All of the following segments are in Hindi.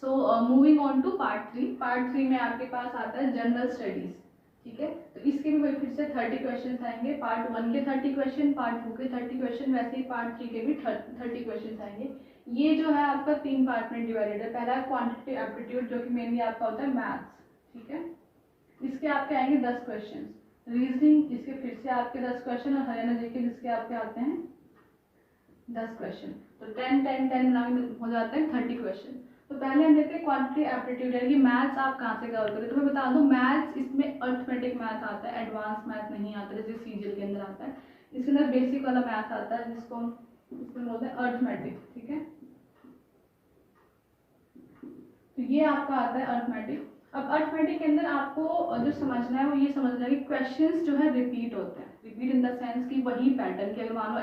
So moving on to part 3। Part 3 में आपके पास आता है जनरल स्टडीज, ठीक है। तो इसके भी वही फिर से 30 क्वेश्चन आएंगे। पार्ट 1 के 30 क्वेश्चन, पार्ट 2 के 30 क्वेश्चन, वैसे ही पार्ट 3 के भी 30 क्वेश्चन आएंगे। ये जो है आपका 3 पार्ट में डिवाइडेड है। पहला क्वांटिटी एप्टीट्यूड जो कि मेनली आपका होता है मैथ्स, ठीक है। इसके आपके आएंगे 10 क्वेश्चन। रीजनिंग इसके फिर से आपके 10 क्वेश्चन, और हरियाणा जीके जिसके आपके आते हैं 10 क्वेश्चन। तो 10 10 10 हो जाते हैं 30 क्वेश्चन। तो पहले हम देखते हैं क्वांटिटी एप्टीट्यूड, यानी कि मैथ्स आप कहाँ से कवर करें। तो मैं बता दूं, मैथ्स इसमें अर्थमेटिक मैथ आता है, एडवांस मैथ नहीं आता जैसे सीजीएल के अंदर आता है। इसके अंदर बेसिक वाला मैथ आता है जिसको इसमें बोलते हैं अर्थमेटिक, ठीक है। तो ये आपका आता है अर्थमेटिक। अब अर्थमेटिक के अंदर आपको जो समझना है वो ये समझना है कि क्वेश्चंस जो है रिपीट होते हैं। रिपीट इन द सेंस कि वही पैटर्न कि अगर मान लो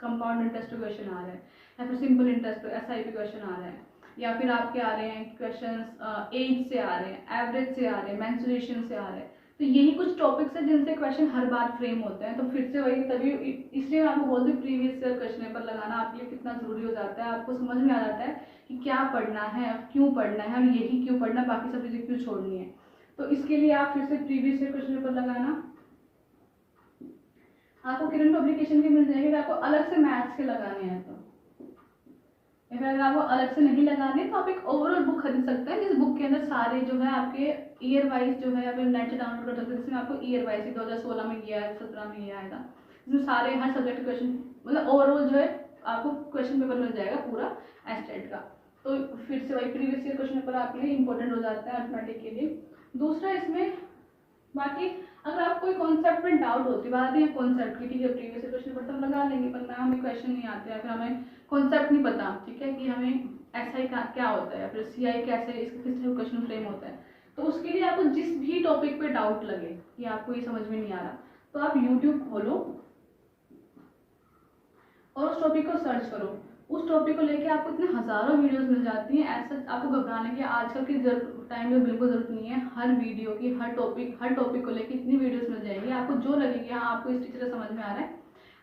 कंपाउंड इंटरेस्ट क्वेश्चन आ रहे हैं, या फिर सिंपल इंटरेस्ट एसआईपी क्वेश्चन आ रहे हैं, या फिर आपके आ रहे हैं क्वेश्चंस एज से आ रहे हैं, एवरेज से आ रहे हैं, मेंस्ट्रुएशन से आ रहे हैं। तो यही कुछ टॉपिक्स हैं जिनसे क्वेश्चन हर बार फ्रेम होते हैं। तो फिर से वही, तभी इसलिए आपको बोलते हैं प्रीवियस ईयर क्वेश्चन पेपर लगाना आपके लिए कितना जरूरी हो जाता है। आपको समझ में आ जाता है कि क्या पढ़ना है, क्यों पढ़ना है, और यही क्यों पढ़ना, बाकी सब चीजें क्यों छोड़नी है। तो इसके लिए आप फिर से प्रीवियस ईयर क्वेश्चन पेपर लगाना। आपको किरण पब्लिकेशन की मिल जाएगी, आपको अलग से मैथ्स के लगाने हैं। तो अगर आपको अलग से नहीं लगाने तो आप एक ओवरऑल बुक खरीद सकते हैं, जिस बुक के अंदर सारे जो है आपके ईयर वाइज जो है, या फिर नेट से डाउनलोड कर सकते हैं, जिसमें आपको ईयर वाइज 2016 में ये आया, 17 में ये आएगा, जिसमें सारे हर सब्जेक्ट क्वेश्चन, मतलब ओवरऑल जो है आपको क्वेश्चन पेपर मिल जाएगा पूरा एस्टेट का। तो फिर से वही प्रीवियस ईयर क्वेश्चन पेपर आपके लिए इंपॉर्टेंट हो जाता है अर्थमेटिक के लिए। दूसरा इसमें बाकी अगर आपको कोई कॉन्सेप्ट में डाउट होती है, बात है कॉन्सेप्ट की, ठीक है, प्रीवियस क्वेश्चन पेपर तो हम लगा लेंगे, पर हमें क्वेश्चन नहीं आते हैं, फिर हमें कॉन्सेप्ट नहीं पता, ठीक है, कि हमें एसआई का क्या होता है, फिर सीआई कैसे, इसका किस तरह क्वेश्चन फ्रेम होता है। तो उसके लिए आपको जिस भी टॉपिक पे डाउट लगे कि आपको ये समझ में नहीं आ रहा, तो आप यूट्यूब खोलो और उस टॉपिक को सर्च करो। उस टॉपिक को लेके आपको इतने हजारों वीडियोस मिल जाती हैं। ऐसा आपको घबराने की आजकल की टाइम में बिल्कुल जरूरत नहीं है। हर वीडियो की हर टॉपिक को लेके इतनी वीडियोस मिल जाएगी, आपको जो लगेगी हाँ आपको इस टीचर से समझ में आ रहा है,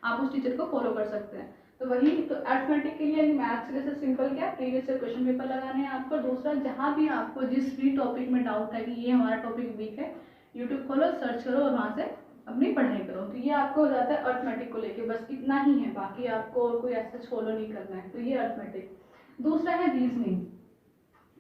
आप उस टीचर को फॉलो कर सकते हैं। तो वही तो अर्थमेटिक के लिए मैथ्स जैसे सिंपल क्या, प्रीवियस ईयर क्वेश्चन पेपर लगाने हैं आपको। दूसरा, जहाँ भी आपको जिस भी टॉपिक में डाउट है कि ये हमारा टॉपिक वीक है, यूट्यूब खोलो, सर्च करो और वहाँ से अपनी पढ़ाई करो। तो ये आपको हो जाता है अर्थमेटिक को लेके, बस इतना ही है, बाकी आपको और कोई ऐसा फॉलो नहीं करना है। तो ये अर्थमेटिक। दूसरा है रीजनिंग।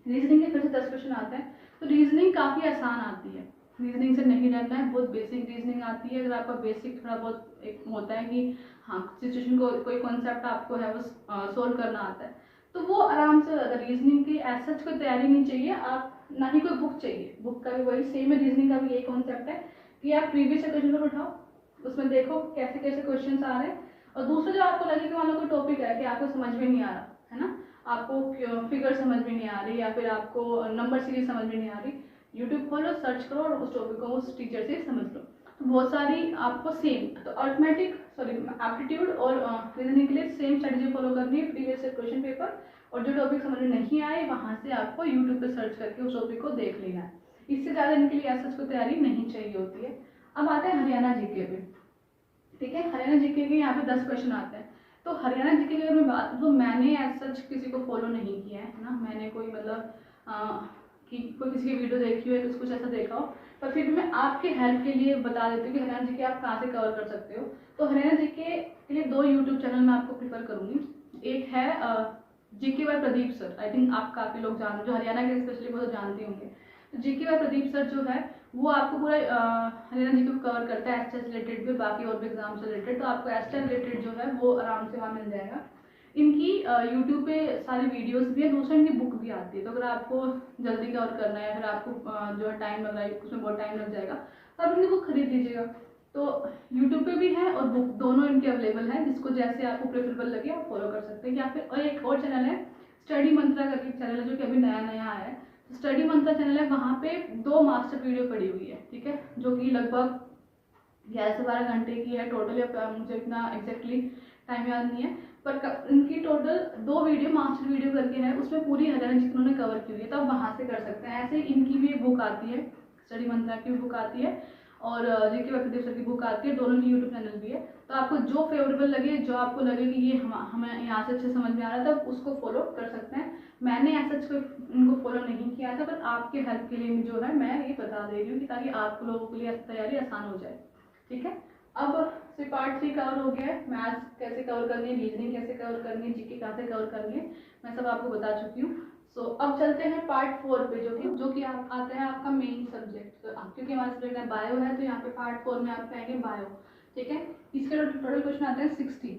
रीजनिंग के फिर से 10 क्वेश्चन आते हैं। तो रीजनिंग काफ़ी आसान आती है, रीजनिंग से नहीं डरना है, बहुत बेसिक रीजनिंग आती है। अगर आपका बेसिक थोड़ा बहुत एक होता है कि हाँ सिचुएशन को कोई कॉन्सेप्ट आपको है वो सोल्व करना आता है, तो वो आराम से ज़्यादा रीजनिंग की ऐसा कोई तैयारी नहीं चाहिए, आप ना ही कोई बुक चाहिए। बुक का भी वही सेम है, रीजनिंग का भी यही कॉन्सेप्ट है कि आप प्रीवियस क्वेश्चन पेपर उठाओ, उसमें देखो कैसे कैसे क्वेश्चन आ रहे हैं। और दूसरा जो आपको लगे कि मान लो कोई टॉपिक है कि आपको समझ में नहीं आ रहा है ना, आपको फिगर समझ में नहीं आ रही, या फिर आपको नंबर सीरीज समझ में नहीं आ रही, यूट्यूब खोलो, सर्च करो और उस टॉपिक को उस टीचर से समझ लो। तो बहुत सारी आपको सेम, तो अर्थमेटिक सॉरी एप्टीट्यूड और रीजनिंग के लिए सेम स्ट्रेटजी फॉलो करनी है, प्रीवियस क्वेश्चन पेपर, और जो टॉपिक समझ में नहीं आए वहाँ से आपको यूट्यूब पे सर्च करके उस टॉपिक को देख लेना है। इससे ज़्यादा इनके लिए ऐसा कोई तैयारी नहीं चाहिए होती है। अब आते हैं हरियाणा जीके पे, ठीक है। हरियाणा जीके के यहाँ पे 10 क्वेश्चन आते हैं। तो हरियाणा जीके की अगर मैं बात करूँ तो मैंने एज सच किसी को फॉलो नहीं किया है ना, मैंने कोई मतलब कि कोई किसी की वीडियो देखी हो या कुछ ऐसा देखा हो, पर फिर भी मैं आपके हेल्प के लिए बता देती हूँ कि हरियाणा जीके आप कहाँ से कवर कर सकते हो। तो हरियाणा जीके के लिए 2 यूट्यूब चैनल मैं आपको प्रीफर करूँगी। एक है GK by Pradeep sir, I think आप काफ़ी लोग जानते, जो हरियाणा के स्पेशली वो तो जानते होंगे। तो जीके बाय प्रदीप सर जो है वो आपको पूरा हरियाणा जी को कवर करता है, एस्टा रिलेटेड भी, बाकी और भी एग्जाम से रिलेटेड। तो आपको एस्टा रिलेटेड जो है वो आराम से वहाँ मिल जाएगा। इनकी यूट्यूब पे सारी वीडियोस भी है, दूसरा इनकी बुक भी आती है। तो अगर आपको जल्दी कवर करना है, फिर आपको जो है टाइम लग रहा है, उसमें बहुत टाइम लग जाएगा, तो आप इनकी बुक खरीद लीजिएगा। तो यूट्यूब पे भी है और बुक दोनों इनके अवेलेबल है, जिसको जैसे आपको प्रेफरेबल लगे आप फॉलो कर सकते हैं। या फिर और एक और चैनल है स्टडी मंत्रा करके चैनल है, जो कि अभी नया नया आया है। स्टडी मंत्रा चैनल है, वहाँ पे 2 मास्टर वीडियो पड़ी हुई है, ठीक है, जो कि लगभग 11 से 12 घंटे की है टोटल, या मुझे इतना एग्जैक्टली टाइम याद नहीं है, पर इनकी टोटल 2 वीडियो मास्टर वीडियो करके है, उसमें पूरी हरियाणा जी उन्होंने कवर की हुई है, तो आप वहाँ से कर सकते हैं। ऐसे इनकी भी बुक आती है, स्टडी मंत्रा की भी बुक आती है, और जीके व्यक्ति सर की बुक आती है, दोनों की यूट्यूब चैनल भी है। तो आपको जो फेवरेबल लगे, जो आपको लगे कि ये हमें यहाँ से अच्छे समझ में आ रहा था, उसको फॉलो कर सकते हैं। मैंने ऐसा कोई इनको फॉलो नहीं किया था, पर आपके हेल्प के लिए जो है मैं ये बता दे रही हूँ कि ताकि आप लोगों के लिए तैयारी आसान हो जाए। ठीक है, अब से पार्ट 3 कवर हो गया है। मैथ्स कैसे कवर करनी है, रीजनिंग कैसे कवर करनी है, जीके कैसे कवर करनी है, मैं सब आपको बता चुकी हूँ। सो अब चलते हैं पार्ट 4 पे, जो कि आप आता है आपका मेन सब्जेक्ट। तो क्योंकि हमारा सब्जेक्ट है बायो है, तो यहाँ पे पार्ट 4 में आप आएंगे बायो। ठीक है, इसके टोटल क्वेश्चन आते हैं 60।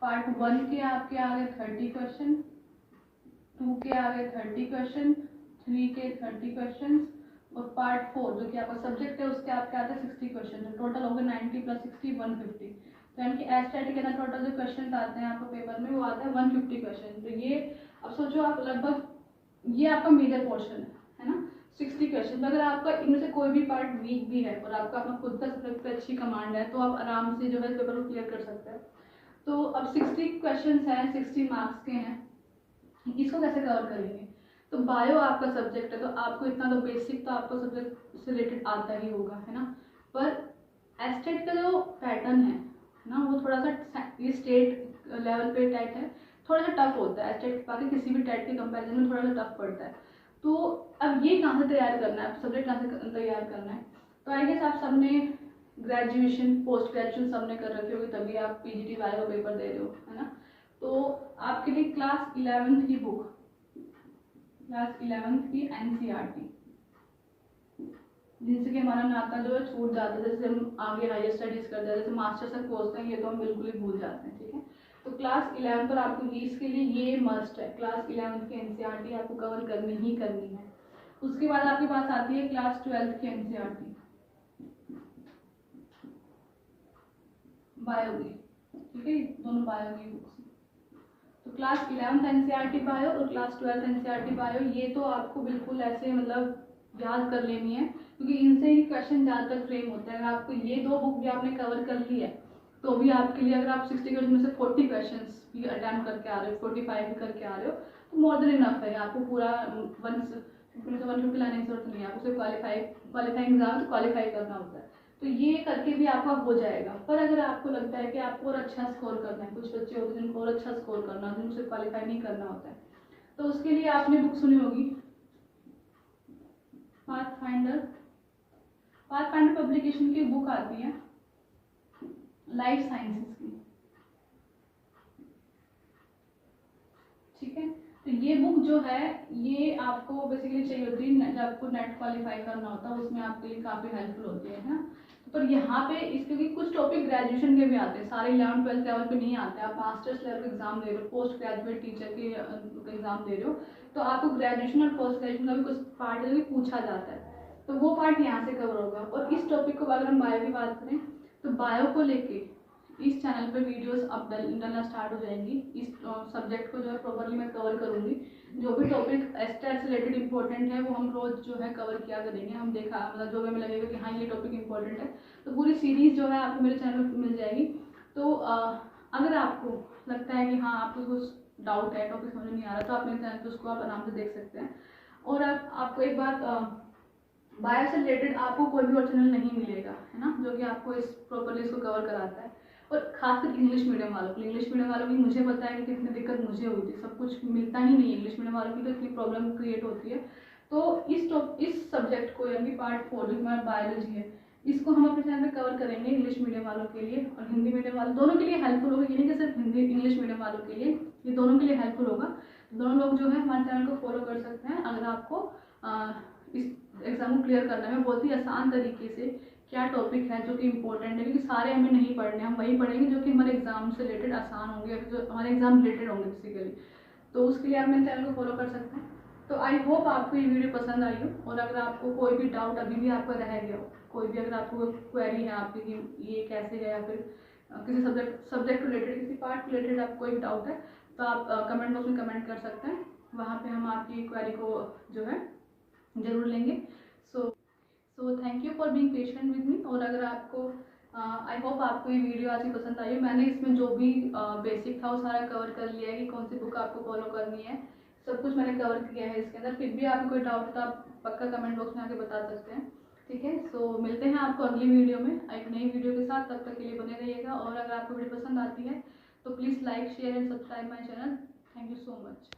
पार्ट 1 के आपके आ गए 30 क्वेश्चन, 2 के आ गए 30 क्वेश्चन, 3 के 30 क्वेश्चन, और पार्ट 4 जो कि आपका सब्जेक्ट है उसके आपके आते हैं 60 क्वेश्चन। तो टोटल हो गए 90 + 60 150। तो यानी कि एस्टेटिक के अंदर टोटल जो क्वेश्चन आते हैं आपको पेपर में वो आता है 150 क्वेश्चन। तो ये अब सोचो आप लगभग ये आपका मेजर पोर्शन है ना, 60 क्वेश्चन। अगर आपका इनमें से कोई भी पार्ट वीक भी है और आपका अपना खुद का सब्जेक्ट पे अच्छी कमांड है, तो आप आराम से जो है पेपर को क्लियर कर सकते हैं। तो अब 60 क्वेश्चन हैं, 60 मार्क्स के हैं, इसको कैसे कवर करेंगे। तो बायो आपका सब्जेक्ट है, तो आपको इतना तो बेसिक तो आपको सब्जेक्ट से रिलेटेड आता ही होगा, है ना। पर एस्टेट का जो पैटर्न है ना, वो थोड़ा सा ये स्टेट लेवल पे टाइप है, थोड़ा सा टफ होता है। एस्टेट बाकी किसी भी टाइप के कंपैरिजन में थोड़ा सा टफ पड़ता है। तो अब ये कहाँ से तैयार करना है, सब्जेक्ट कहाँ से तैयार करना है। तो आई गेस आप सबने ग्रेजुएशन पोस्ट ग्रेजुएशन सबने कर रखी होगी, तभी आप पीजीटी वाले का पेपर दे रहे हो, है ना। तो आपके लिए क्लास 11th की बुक, क्लास 11th की एनसीईआरटी, जिनसे कि हमारा नाता जो है छूट जाता है, जैसे हम आगे हायर स्टडीज करते हैं, जैसे मास्टर्स तक पहुँचते हैं, ये तो हम बिल्कुल ही भूल जाते हैं। ठीक है, तो क्लास 11 पर आपको इसके लिए ये मस्ट है, क्लास 11 की एनसीईआरटी आपको कवर करनी ही करनी है। उसके बाद आपके पास आती है क्लास 12 की एनसीईआरटी बायो की। ठीक है, दोनों बायो की बुक्स। तो क्लास 11th एनसीईआरटी बायो और क्लास 12th एनसीईआरटी बायो, ये तो आपको बिल्कुल ऐसे मतलब याद कर लेनी है, क्योंकि इनसे ही क्वेश्चन ज़्यादातर फ्रेम होता है। अगर आपको ये दो बुक भी आपने कवर कर ली है, तो भी आपके लिए, अगर आप 60 क्वेश्चन में से 40 क्वेश्चन भी अटैम्प्ट करके आ रहे हो, 45 भी करके आ रहे हो, तो मोर देन इनफ है। आपको पूरा 150 लाने की जरूरत नहीं है, आपको सिर्फ क्वालिफाइंग एग्जाम से क्वालिफाई करना होता है। तो ये करके भी आपका हो जाएगा। पर अगर आपको लगता है कि आपको और अच्छा स्कोर करना है, कुछ बच्चे होते हैं जिनको और अच्छा स्कोर करना है, जिनको सिर्फ क्वालिफाई नहीं करना होता है, तो उसके लिए आपने बुक सुनी होगी पाथफाइंडर पब्लिकेशन की बुक आती है लाइफ साइंसेस की। ठीक है, तो ये बुक जो है ये आपको बेसिकली चाहिए होती है जब आपको नेट क्वालिफाई करना होता है, उसमें आपके लिए काफ़ी हेल्पफुल होती है ना। पर यहाँ पे क्योंकि कुछ टॉपिक ग्रेजुएशन के भी आते हैं, सारे 11th 12th लेवल पे नहीं आते। आप मास्टर्स लेवल का एग्जाम दे रहे हो, पोस्ट ग्रेजुएट टीचर के एग्जाम दे रहे हो, तो आपको ग्रेजुएशन और पोस्ट ग्रेजुएशन का भी कुछ पार्ट है जो पूछा जाता है, तो वो पार्ट यहाँ से कवर होगा। और इस टॉपिक को अगर हम बायो की बात करें, तो बायो को लेके इस चैनल पे वीडियोस अब डलना स्टार्ट हो जाएंगी। इस सब्जेक्ट को जो है प्रॉपरली मैं कवर करूँगी। जो भी टॉपिक एस्टेट से रिलेटेड इंपॉर्टेंट है वो हम रोज जो है कवर किया करेंगे। हम देखा मतलब जो भी हमें लगेगा कि हाँ ये टॉपिक इंपॉर्टेंट है, तो पूरी सीरीज जो है आपको मेरे चैनल पर मिल जाएगी। तो अगर आपको लगता है कि हाँ आपको कुछ डाउट है, टॉपिक समझ नहीं आ रहा, तो आप मेरे चैनल पर उसको आप आराम से देख सकते हैं। और आपको एक बात, बायो से रिलेटेड आपको कोई भी और चैनल नहीं मिलेगा, है ना, जो कि आपको इस प्रॉपरली इसको कवर कराता है। और खासकर इंग्लिश मीडियम वालों की मुझे पता है कि कितनी दिक्कत मुझे हुई थी, सब कुछ मिलता ही नहीं है इंग्लिश मीडियम वालों की, तो इतनी प्रॉब्लम क्रिएट होती है। तो इस सब्जेक्ट को यानी पार्ट 4 जो हमारा बायोलॉजी है, इसको हम अपने चैनल में कवर करेंगे इंग्लिश मीडियम वालों के लिए और हिंदी मीडियम वालों, दोनों के लिए हेल्पफुल होगा। ये नहीं कि सिर्फ हिंदी इंग्लिश मीडियम वालों के लिए, ये दोनों के लिए हेल्पफुल होगा। दोनों लोग जो है हमारे चैनल को फॉलो कर सकते हैं। अगर आपको इस एग्जाम को क्लियर करना है बहुत ही आसान तरीके से क्या टॉपिक है जो कि इंपॉर्टेंट है, क्योंकि सारे हमें नहीं पढ़ने, हम वही पढ़ेंगे जो कि हमारे एग्जाम से रिलेटेड आसान होंगे, जो हमारे एग्जाम रिलेटेड होंगे बेसिकली। तो उसके लिए आप मेरे चैनल को फॉलो कर सकते हैं। तो आई होप आपको ये वीडियो पसंद आई हो। और अगर आपको कोई भी डाउट अभी भी आपका रह गया हो, कोई भी अगर आपको क्वेरी है आपकी कि ये कैसे है, या फिर किसी सब्जेक्ट रिलेटेड किसी पार्ट रिलेटेड आपको कोई डाउट है, तो आप कमेंट बॉक्स में कमेंट कर सकते हैं। वहाँ पे हम आपकी क्वेरी को जो है ज़रूर लेंगे। So thank you for being patient with me. और अगर आपको आई होप आपको ये वीडियो आज की पसंद आई हो। मैंने इसमें जो भी बेसिक था वो सारा कवर कर लिया है कि कौन सी बुक आपको फॉलो करनी है, सब कुछ मैंने कवर किया है इसके अंदर। फिर भी आपको कोई डाउट तो आप पक्का कमेंट बॉक्स में आके बता सकते हैं। ठीक है, सो मिलते हैं आपको अगली वीडियो में एक नई वीडियो के साथ। तब तक के लिए बने रहिएगा, और अगर आपको वीडियो पसंद आती है तो please like share and subscribe my channel. Thank you so much.